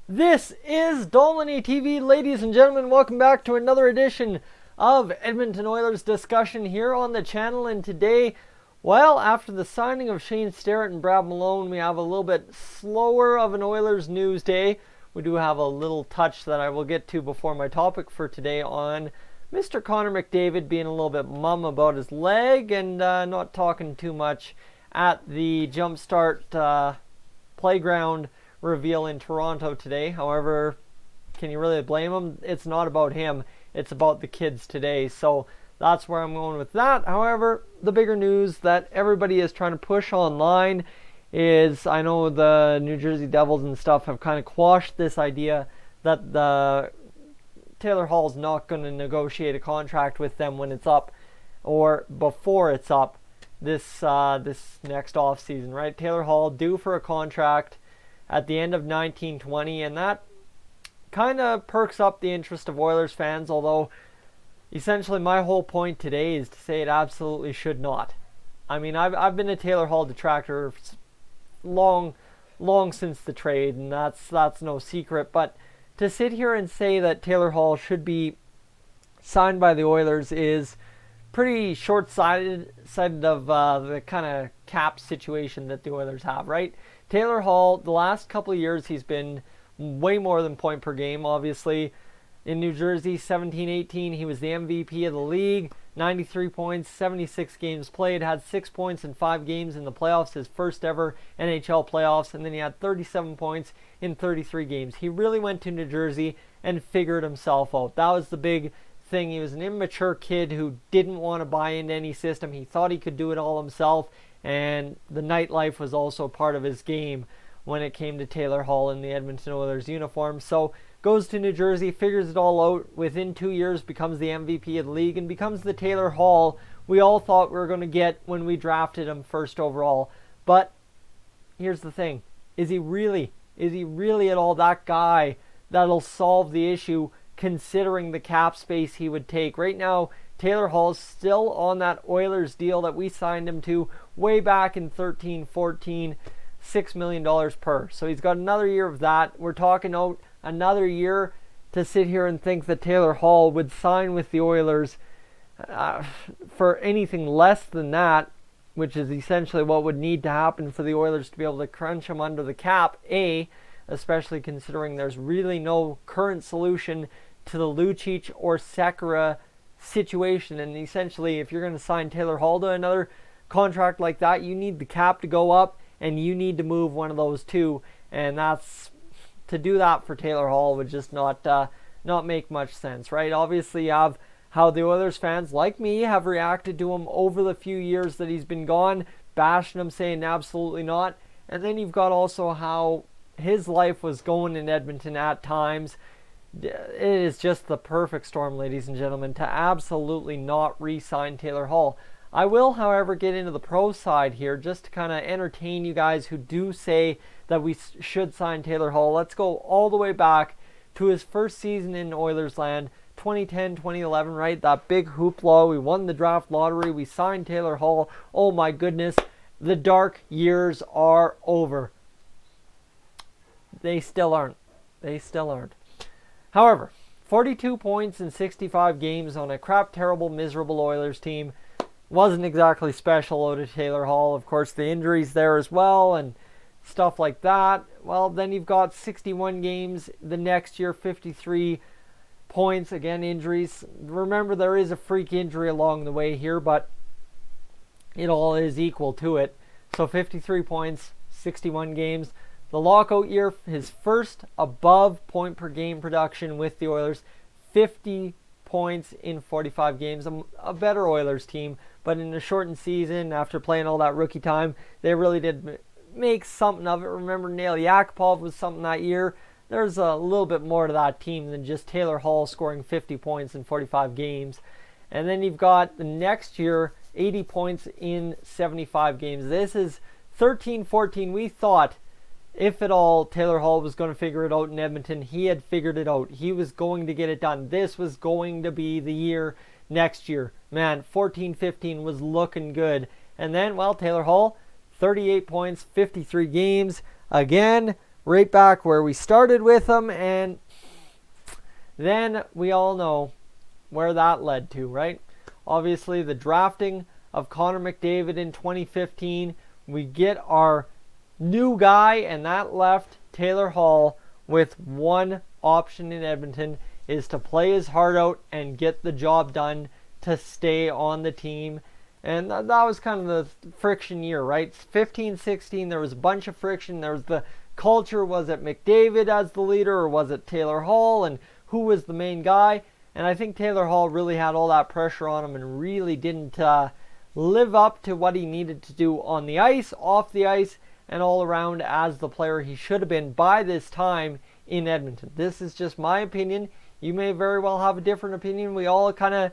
This is Dolynny TV, ladies and gentlemen. Welcome back to another edition of Edmonton Oilers discussion here on the channel. And today, well, after the signing of Shane Starrett and Brad Malone, we have a little bit slower of an Oilers news day. We do have a little touch that I will get to before my topic for today on Mr. Connor McDavid being a little bit mum about his leg and not talking too much at the Jumpstart playground reveal in Toronto today. However, can you really blame him? It's not about him. It's about the kids today. So that's where I'm going with that. However, the bigger news that everybody is trying to push online is, I know the New Jersey Devils and stuff have kind of quashed this idea that the Taylor Hall's not going to negotiate a contract with them when it's up or before it's up this next off season, right? Taylor Hall due for a contract at the end of 1920, and that kind of perks up the interest of Oilers fans, although essentially my whole point today is to say it absolutely should not. I mean, I've been a Taylor Hall detractor long since the trade, and that's no secret, but to sit here and say that Taylor Hall should be signed by the Oilers is pretty short-sighted of the kind of cap situation that the Oilers have, right? Taylor Hall, the last couple of years, he's been way more than point per game, obviously. In New Jersey, 17-18, he was the MVP of the league. 93 points, 76 games played, had 6 points in 5 games in the playoffs, his first ever NHL playoffs, and then he had 37 points in 33 games. He really went to New Jersey and figured himself out. That was the big thing. He was an immature kid who didn't want to buy into any system. He thought he could do it all himself, and the nightlife was also part of his game when it came to Taylor Hall in the Edmonton Oilers uniform. So goes to New Jersey, figures it all out, within 2 years becomes the MVP of the league and becomes the Taylor Hall we all thought we were going to get when we drafted him first overall. But here's the thing. Is he really at all that guy that'll solve the issue considering the cap space he would take? Right now, Taylor Hall's still on that Oilers deal that we signed him to way back in 13-14, $6 million per. So he's got another year of that. We're talking out another year to sit here and think that Taylor Hall would sign with the Oilers for anything less than that, which is essentially what would need to happen for the Oilers to be able to crunch him under the cap, especially considering there's really no current solution to the Lucic or Sekera situation. And essentially, if you're going to sign Taylor Hall to another contract like that, you need the cap to go up and you need to move one of those two, and that's to do that for Taylor Hall would just not make much sense, right? Obviously, you have how the Oilers fans like me have reacted to him over the few years that he's been gone, bashing him, saying absolutely not. And then you've got also how his life was going in Edmonton at times. It is just the perfect storm, ladies and gentlemen, to absolutely not re-sign Taylor Hall. I will, however, get into the pro side here just to kind of entertain you guys who do say that we should sign Taylor Hall. Let's go all the way back to his first season in Oilers land, 2010-2011, right? That big hoopla. We won the draft lottery. We signed Taylor Hall. Oh my goodness. The dark years are over. They still aren't. However, 42 points in 65 games on a crap, terrible, miserable Oilers team wasn't exactly special out of Taylor Hall. Of course, the injuries there as well and stuff like that. Well, then you've got 61 games the next year, 53 points. Again, injuries. Remember, there is a freak injury along the way here, but it all is equal to it. So 53 points, 61 games. The lockout year, his first above point per game production with the Oilers, 50 points in 45 games. A better Oilers team, but in a shortened season, after playing all that rookie time, they really did make something of it. Remember, Nail Yakupov was something that year. There's a little bit more to that team than just Taylor Hall scoring 50 points in 45 games. And then you've got the next year, 80 points in 75 games. This is 13-14. We thought, if at all, Taylor Hall was going to figure it out in Edmonton. He had figured it out. He was going to get it done. This was going to be the year next year. Man, 14-15 was looking good. And then, well, Taylor Hall, 38 points, 53 games. Again, right back where we started with him, and then we all know where that led to, right? Obviously, the drafting of Connor McDavid in 2015. We get our new guy, and that left Taylor Hall with one option in Edmonton, is to play his heart out and get the job done to stay on the team. And that was kind of the friction year, right? 15-16, there was a bunch of friction. There was the culture. Was it McDavid as the leader, or was it Taylor Hall, and who was the main guy? And I think Taylor Hall really had all that pressure on him and really didn't live up to what he needed to do on the ice, off the ice, and all around as the player he should have been by this time in Edmonton. This is just my opinion. You may very well have a different opinion. We all kind of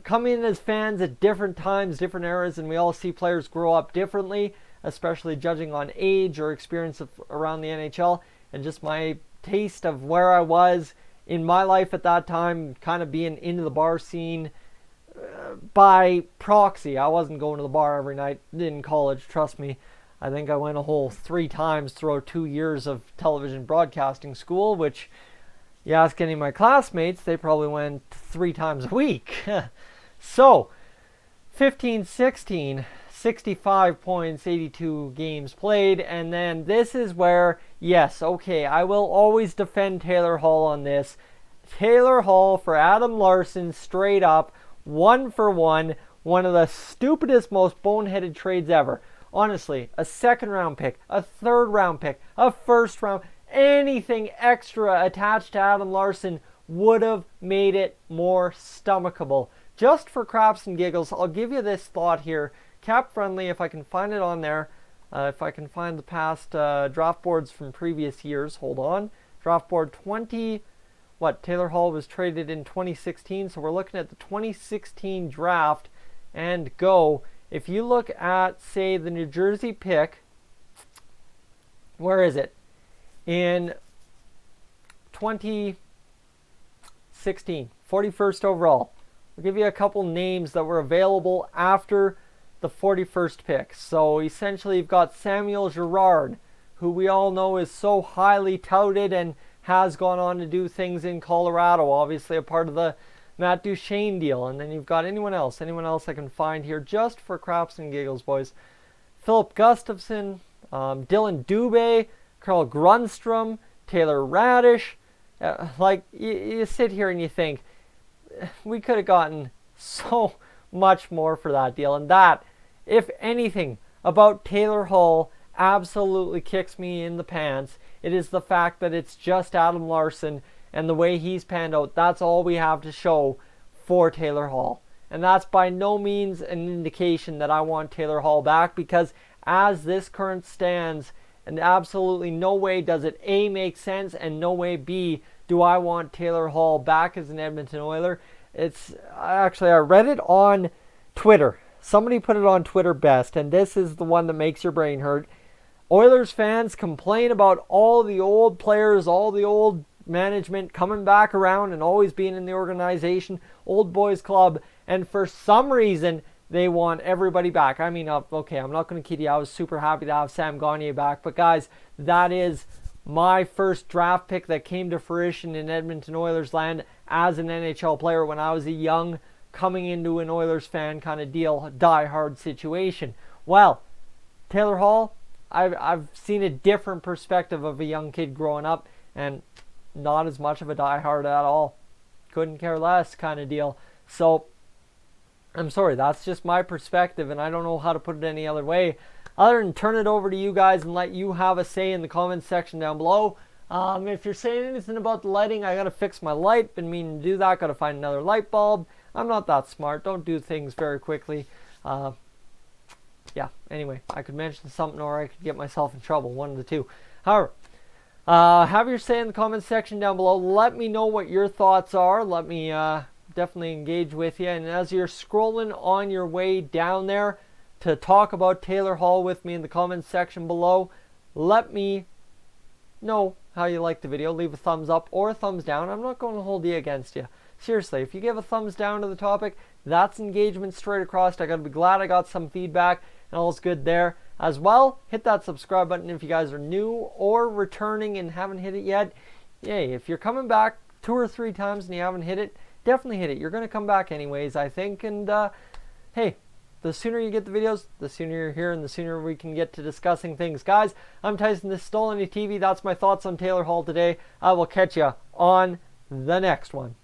come in as fans at different times, different eras, and we all see players grow up differently, especially judging on age or experience around the NHL. And just my taste of where I was in my life at that time, kind of being into the bar scene by proxy. I wasn't going to the bar every night in college, trust me. I think I went a whole 3 times through 2 years of television broadcasting school, which, you ask any of my classmates, they probably went 3 times a week. So, 15-16, 65 points, 82 games played, and then this is where, yes, okay, I will always defend Taylor Hall on this. Taylor Hall for Adam Larson, straight up, 1-for-1, one of the stupidest, most boneheaded trades ever. Honestly, a 2nd round pick, a 3rd round pick, a 1st round, anything extra attached to Adam Larson would have made it more stomachable. Just for craps and giggles, I'll give you this thought here. Cap friendly, if I can find it on there. If I can find the past draft boards from previous years. Hold on. Draft board 20. Taylor Hall was traded in 2016. So we're looking at the 2016 draft and go. If you look at, say, the New Jersey pick, where is it? In 2016, 41st overall. I'll give you a couple names that were available after the 41st pick. So essentially you've got Samuel Girard, who we all know is so highly touted and has gone on to do things in Colorado, obviously a part of the Matt Duchene deal. And then you've got anyone else I can find here just for craps and giggles, boys. Philip Gustafson, Dylan Dubé, Carl Grundstrom, Taylor Radish. You sit here and you think, we could have gotten so much more for that deal. And that, if anything, about Taylor Hall absolutely kicks me in the pants. It is the fact that it's just Adam Larson and the way he's panned out. That's all we have to show for Taylor Hall. And that's by no means an indication that I want Taylor Hall back, because as this current stands, and absolutely no way does it A, make sense, and no way B, do I want Taylor Hall back as an Edmonton Oiler. It's actually, I read it on Twitter. Somebody put it on Twitter best, and this is the one that makes your brain hurt. Oilers fans complain about all the old players, all the old management coming back around and always being in the organization, old boys club, and for some reason they want everybody back. I mean, okay, I'm not going to kid you, I was super happy to have Sam Gagner back, but guys, that is my first draft pick that came to fruition in Edmonton Oilers land as an NHL player when I was a young, coming into an Oilers fan kind of deal, die-hard situation. Well, Taylor Hall, I've seen a different perspective of a young kid growing up, and not as much of a die-hard at all. Couldn't care less kind of deal. So, I'm sorry, that's just my perspective, and I don't know how to put it any other way other than turn it over to you guys and let you have a say in the comments section down below. If you're saying anything about the lighting, I gotta fix my light. Been meaning to do that. Gotta find another light bulb. I'm not that smart. Don't do things very quickly. Yeah, anyway, I could mention something or I could get myself in trouble. One of the two. However, have your say in the comments section down below. Let me know what your thoughts are. Let me definitely engage with you. And as you're scrolling on your way down there to talk about Taylor Hall with me in the comments section below, let me know how you like the video. Leave a thumbs up or a thumbs down. I'm not going to hold you against you. Seriously, if you give a thumbs down to the topic, that's engagement straight across. I got to be glad I got some feedback and all's good there. As well, hit that subscribe button if you guys are new or returning and haven't hit it yet. Yay, if you're coming back 2 or 3 times and you haven't hit it, definitely hit it. You're going to come back anyways, I think. And hey, the sooner you get the videos, the sooner you're here and the sooner we can get to discussing things. Guys, I'm Tyson, this is Dolynny TV. That's my thoughts on Taylor Hall today. I will catch you on the next one.